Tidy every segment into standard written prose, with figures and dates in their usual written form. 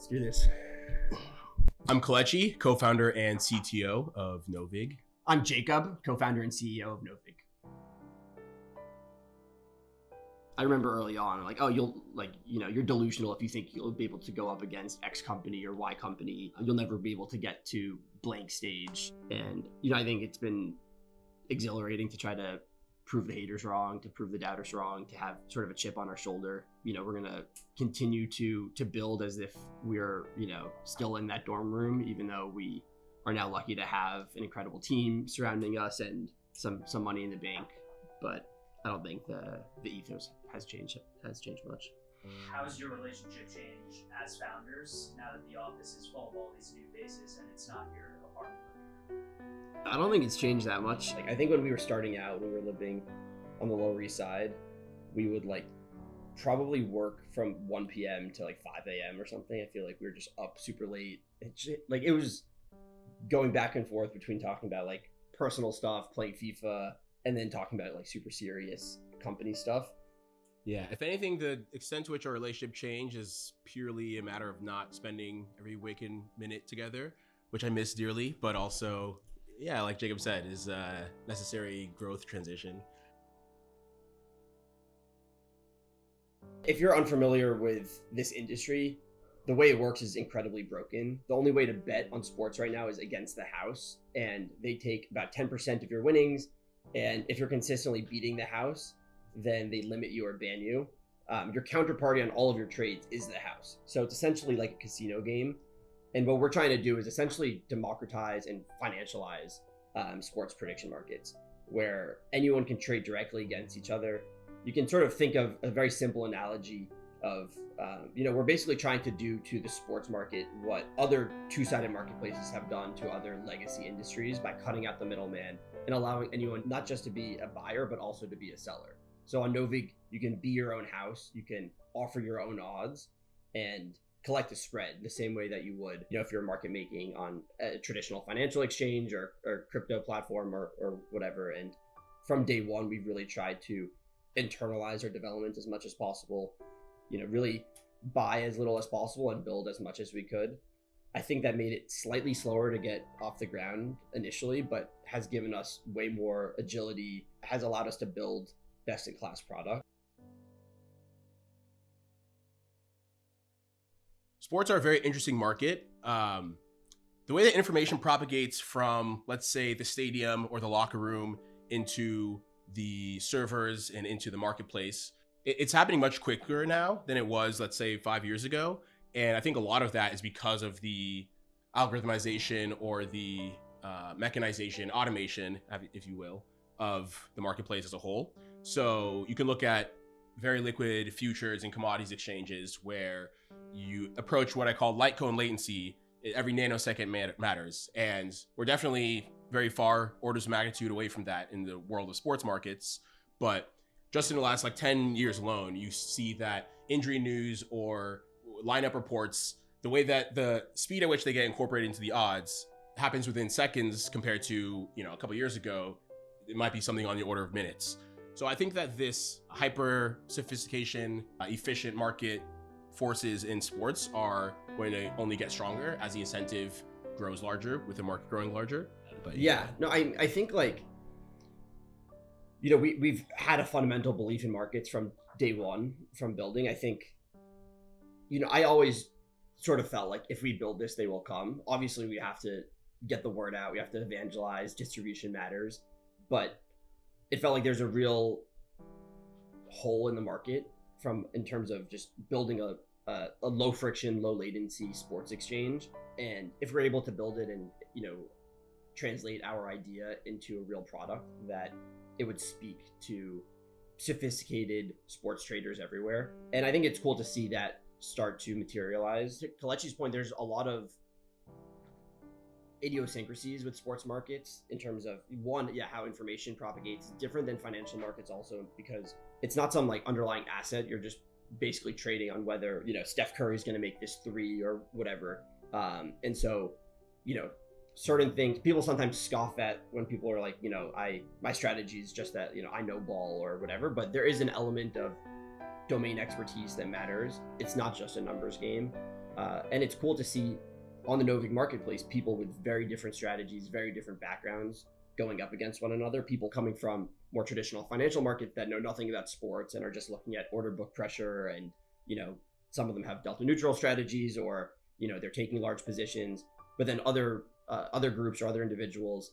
Let's do this. I'm Kelechi, co-founder and CTO of Novig. I'm Jacob, co-founder and CEO of Novig. I remember early on, like, oh, you're delusional if you think you'll be able to go up against X company or Y company. You'll never be able to get to blank stage. And, I think it's been exhilarating to try to prove the haters wrong, to prove the doubters wrong, to have sort of a chip on our shoulder. We're going to continue to build as if we're, still in that dorm room, even though we are now lucky to have an incredible team surrounding us and some money in the bank. But I don't think the ethos has changed much. How has your relationship changed as founders now that the office is full of all these new faces and it's not your apartment? I don't think it's changed that much. I think when we were starting out, when we were living on the Lower East Side, we would probably work from 1 p.m. to 5 a.m. or something. I feel like we were just up super late. It was going back and forth between talking about personal stuff, playing FIFA, and then talking about super serious company stuff. Yeah, if anything, the extent to which our relationship changed is purely a matter of not spending every waking minute together, which I miss dearly, but also, yeah, like Jacob said, is a necessary growth transition. If you're unfamiliar with this industry, the way it works is incredibly broken. The only way to bet on sports right now is against the house, and they take about 10% of your winnings. And if you're consistently beating the house, then they limit you or ban you. Your counterparty on all of your trades is the house. So it's essentially like a casino game. And what we're trying to do is essentially democratize and financialize sports prediction markets, where anyone can trade directly against each other. You can sort of think of a very simple analogy of, we're basically trying to do to the sports market what other two-sided marketplaces have done to other legacy industries by cutting out the middleman and allowing anyone not just to be a buyer, but also to be a seller. So on Novig, you can be your own house, you can offer your own odds and collect a spread the same way that you would, if you're market making on a traditional financial exchange or crypto platform or whatever. And from day one, we've really tried to internalize our development as much as possible, really buy as little as possible and build as much as we could. I think that made it slightly slower to get off the ground initially, but has given us way more agility, has allowed us to build best-in-class product. Sports are a very interesting market. The way that information propagates from, let's say, the stadium or the locker room into the servers and into the marketplace, it's happening much quicker now than it was, let's say, 5 years ago. And I think a lot of that is because of the algorithmization or the mechanization, automation, if you will, of the marketplace as a whole. So you can look at very liquid futures and commodities exchanges where you approach what I call light cone latency. Every nanosecond matters. And we're definitely very far orders of magnitude away from that in the world of sports markets. But just in the last 10 years alone, you see that injury news or lineup reports, the way that the speed at which they get incorporated into the odds happens within seconds compared to, a couple years ago, it might be something on the order of minutes. So I think that this hyper sophistication, efficient market forces in sports are going to only get stronger as the incentive grows larger with the market growing larger. But I think we've had a fundamental belief in markets from day one, from building. I think, I always sort of felt like if we build this, they will come. Obviously, we have to get the word out. We have to evangelize. Distribution matters. But it felt like there's a real hole in the market in terms of just building a low friction, low latency sports exchange. And if we're able to build it and, translate our idea into a real product, that it would speak to sophisticated sports traders everywhere. And I think it's cool to see that start to materialize. To Kelechi's point, there's a lot of idiosyncrasies with sports markets in terms of how information propagates, different than financial markets also, because it's not some underlying asset. You're just basically trading on whether, Steph Curry is going to make this three or whatever. And so, certain things people sometimes scoff at when people are like, my strategy is just that, I know ball or whatever, but there is an element of domain expertise that matters. It's not just a numbers game. And it's cool to see on the Novig marketplace people with very different strategies, very different backgrounds going up against one another. People coming from more traditional financial markets that know nothing about sports and are just looking at order book pressure, and some of them have delta neutral strategies, or they're taking large positions. But then other groups or other individuals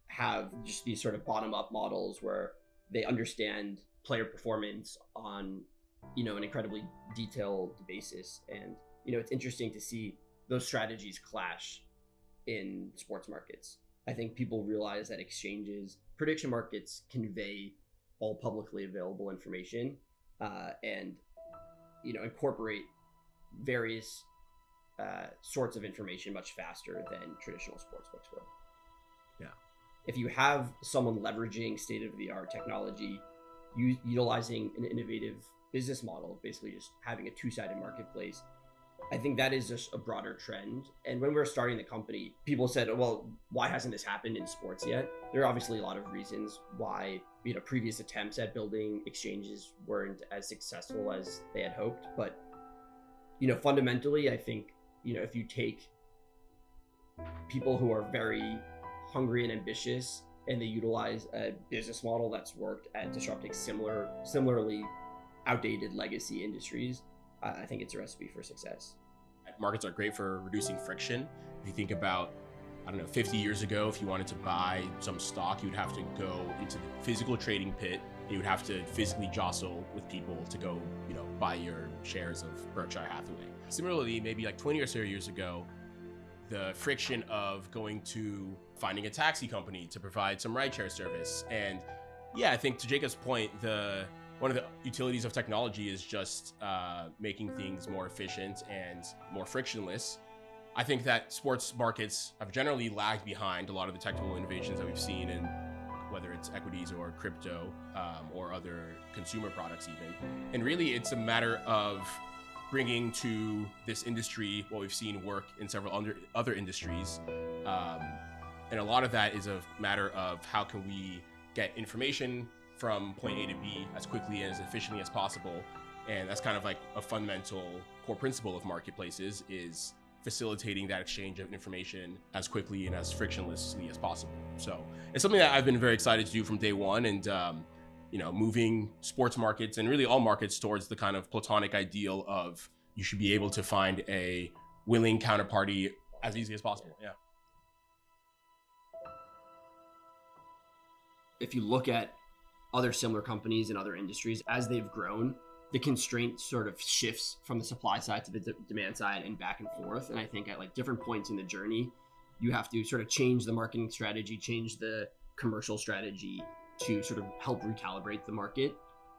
have just these sort of bottom up models where they understand player performance on an incredibly detailed basis. And it's interesting to see those strategies clash in sports markets. I think people realize that exchanges, prediction markets convey all publicly available information, and incorporate various sorts of information much faster than traditional sportsbooks will. Yeah. If you have someone leveraging state-of-the-art technology, utilizing an innovative business model, basically just having a two-sided marketplace, I think that is just a broader trend. And when we were starting the company, people said, well, why hasn't this happened in sports yet? There are obviously a lot of reasons why previous attempts at building exchanges weren't as successful as they had hoped. But fundamentally, I think if you take people who are very hungry and ambitious and they utilize a business model that's worked at disrupting similarly outdated legacy industries, I think it's a recipe for success. Markets are great for reducing friction. If you think about, 50 years ago, if you wanted to buy some stock, you would have to go into the physical trading pit, and you would have to physically jostle with people to go, buy your shares of Berkshire Hathaway. Similarly, maybe like 20 or so years ago, the friction of finding a taxi company to provide some rideshare service. And yeah, I think to Jacob's point, one of the utilities of technology is just making things more efficient and more frictionless. I think that sports markets have generally lagged behind a lot of the technical innovations that we've seen in whether it's equities or crypto or other consumer products even. And really, it's a matter of bringing to this industry what we've seen work in several other industries. And a lot of that is a matter of how can we get information from point A to B as quickly and as efficiently as possible. And that's kind of like a fundamental core principle of marketplaces, is facilitating that exchange of information as quickly and as frictionlessly as possible. So it's something that I've been very excited to do from day one, and moving sports markets and really all markets towards the kind of platonic ideal of you should be able to find a willing counterparty as easy as possible. Yeah. If you look at other similar companies in other industries, as they've grown, the constraint sort of shifts from the supply side to the demand side and back and forth. And I think at like different points in the journey, you have to sort of change the marketing strategy, change the commercial strategy to sort of help recalibrate the market.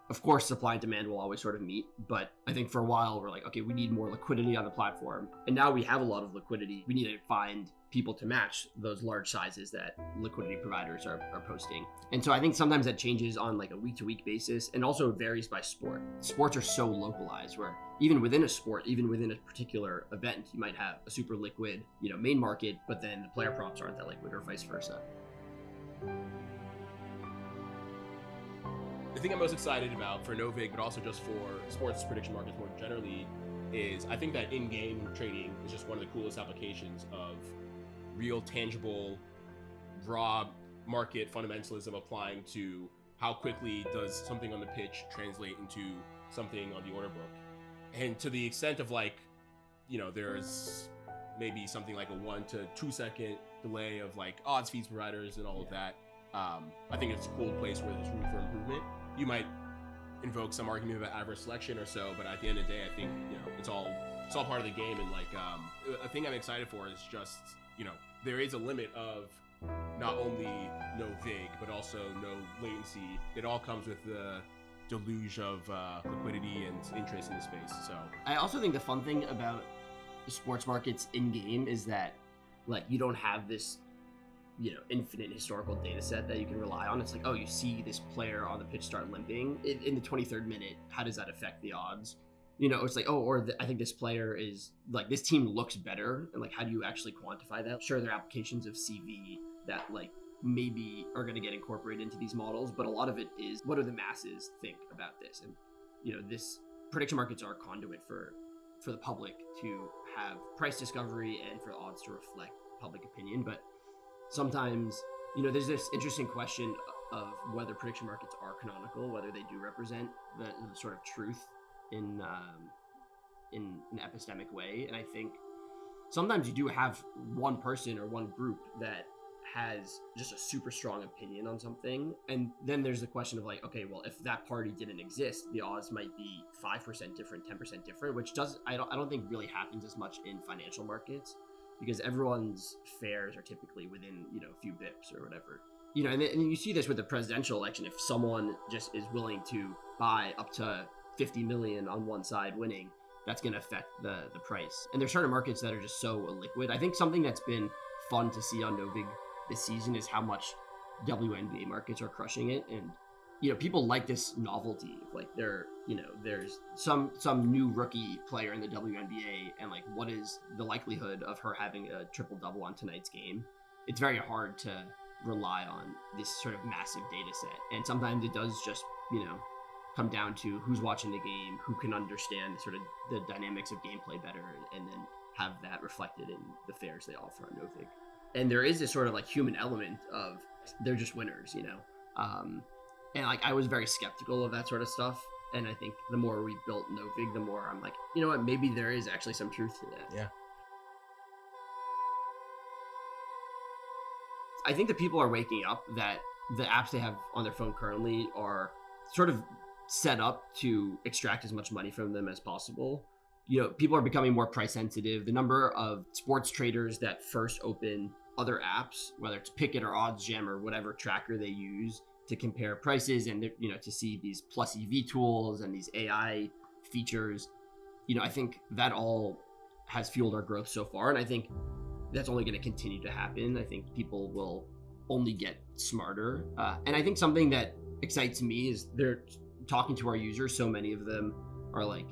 Of course, supply and demand will always sort of meet, but I think for a while we're like, okay, we need more liquidity on the platform. And now we have a lot of liquidity. We need to find people to match those large sizes that liquidity providers are posting. And so I think sometimes that changes on like a week-to-week basis, and also it varies by sport. Sports are so localized where even within a sport, even within a particular event, you might have a super liquid, main market, but then the player props aren't that liquid, or vice versa. The thing I'm most excited about for Novig, but also just for sports prediction markets more generally, is I think that in-game trading is just one of the coolest applications of real, tangible, raw market fundamentalism applying to how quickly does something on the pitch translate into something on the order book. And to the extent of there's maybe something like a 1 to 2 second delay of like odds feeds providers and all of that. I think it's a cool place where there's room for improvement. You might invoke some argument about adverse selection or so, but at the end of the day, I think it's all part of the game. And a thing I'm excited for is just there is a limit of not only no vig but also no latency. It all comes with the deluge of liquidity and interest in the space. So I also think the fun thing about the sports markets in game is that you don't have this infinite historical data set that you can rely on. It's like, oh, you see this player on the pitch start limping in the 23rd minute. How does that affect the odds? It's like, oh, I think this player is this team looks better. And how do you actually quantify that? Sure, there are applications of CV that maybe are going to get incorporated into these models, but a lot of it is, what do the masses think about this? And, this prediction markets are a conduit for for the public to have price discovery and for odds to reflect public opinion. But sometimes, there's this interesting question of whether prediction markets are canonical, whether they do represent the sort of truth in an epistemic way. And I think sometimes you do have one person or one group that has just a super strong opinion on something, and then there's the question of like, okay, well, if that party didn't exist, the odds might be 5% different, 10% different, which I don't think really happens as much in financial markets, because everyone's fares are typically within a few bips or whatever. And you see this with the presidential election. If someone just is willing to buy up to 50 million on one side winning, that's going to affect the price. And there's certain markets that are just so illiquid. I think something that's been fun to see on Novig this season is how much WNBA markets are crushing it. And people like this novelty, like there's some new rookie player in the WNBA, and like, what is the likelihood of her having a triple double on tonight's game? It's very hard to rely on this sort of massive data set, and sometimes it does just come down to who's watching the game, who can understand sort of the dynamics of gameplay better, and then have that reflected in the fares they offer on Novig. And there is this sort of like human element of they're just winners, and like I was very skeptical of that sort of stuff. And I think the more we built Novig, the more I'm like, you know what, maybe there is actually some truth to that. Yeah. I think that people are waking up that the apps they have on their phone currently are sort of set up to extract as much money from them as possible. People are becoming more price sensitive. The number of sports traders that first open other apps, whether it's Picket or OddsJam or whatever tracker they use to compare prices and to see these plus EV tools and these AI features, I think that all has fueled our growth so far, and I think that's only going to continue to happen. I think people will only get smarter, and I think something that excites me is they're talking to our users. So many of them are like,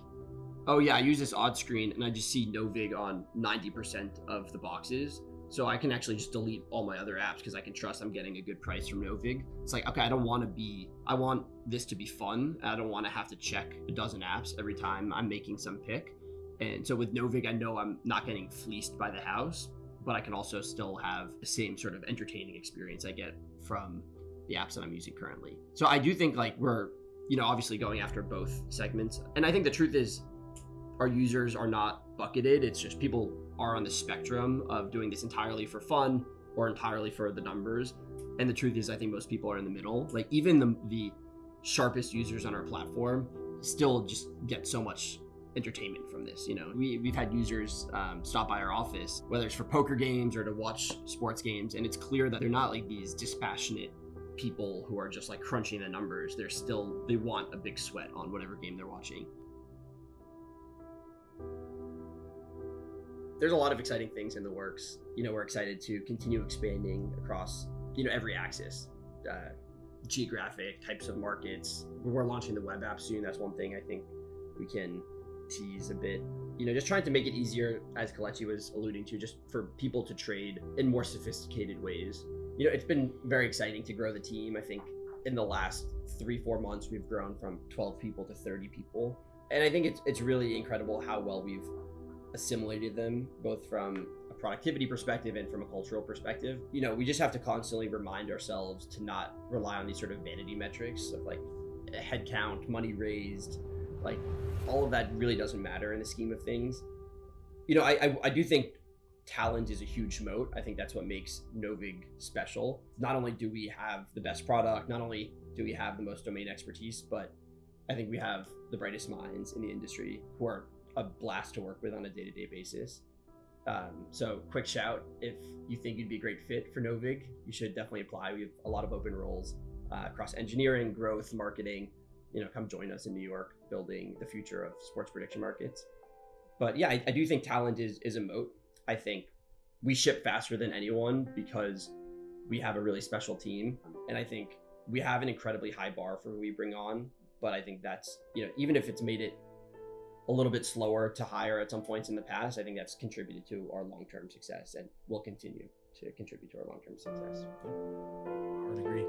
oh yeah, I use this odds screen and I just see Novig on 90% of the boxes, so I can actually just delete all my other apps because I can trust I'm getting a good price from Novig. It's like, okay, I want this to be fun. I don't want to have to check a dozen apps every time I'm making some pick. And so with Novig, I know I'm not getting fleeced by the house, but I can also still have the same sort of entertaining experience I get from the apps that I'm using currently. So I do think like we're, obviously going after both segments. And I think the truth is our users are not bucketed. It's just people are on the spectrum of doing this entirely for fun or entirely for the numbers. And the truth is, I think most people are in the middle. Like even the sharpest users on our platform still just get so much entertainment from this. We've had users stop by our office, whether it's for poker games or to watch sports games, and it's clear that they're not like these dispassionate people who are just like crunching the numbers. They want a big sweat on whatever game they're watching. There's a lot of exciting things in the works. We're excited to continue expanding across every axis, geographic types of markets. We're launching the web app soon. That's one thing I think we can tease a bit. Just trying to make it easier, as Kelechi was alluding to, just for people to trade in more sophisticated ways. It's been very exciting to grow the team. I think in the last 3-4 months, we've grown from 12 people to 30 people. And I think it's really incredible how well we've assimilated them, both from a productivity perspective and from a cultural perspective. We just have to constantly remind ourselves to not rely on these sort of vanity metrics of like head count, money raised, like all of that really doesn't matter in the scheme of things. I do think talent is a huge moat. I think that's what makes Novig special. Not only do we have the best product, not only do we have the most domain expertise, but I think we have the brightest minds in the industry who are a blast to work with on a day-to-day basis. So quick shout, if you think you'd be a great fit for Novig, you should definitely apply. We have a lot of open roles across engineering, growth, marketing. Come join us in New York building the future of sports prediction markets. But yeah, I do think talent is a moat. I think we ship faster than anyone because we have a really special team. And I think we have an incredibly high bar for who we bring on. But I think that's, even if it's made it a little bit slower to hire at some points in the past, I think that's contributed to our long-term success and will continue to contribute to our long-term success. Hard to agree.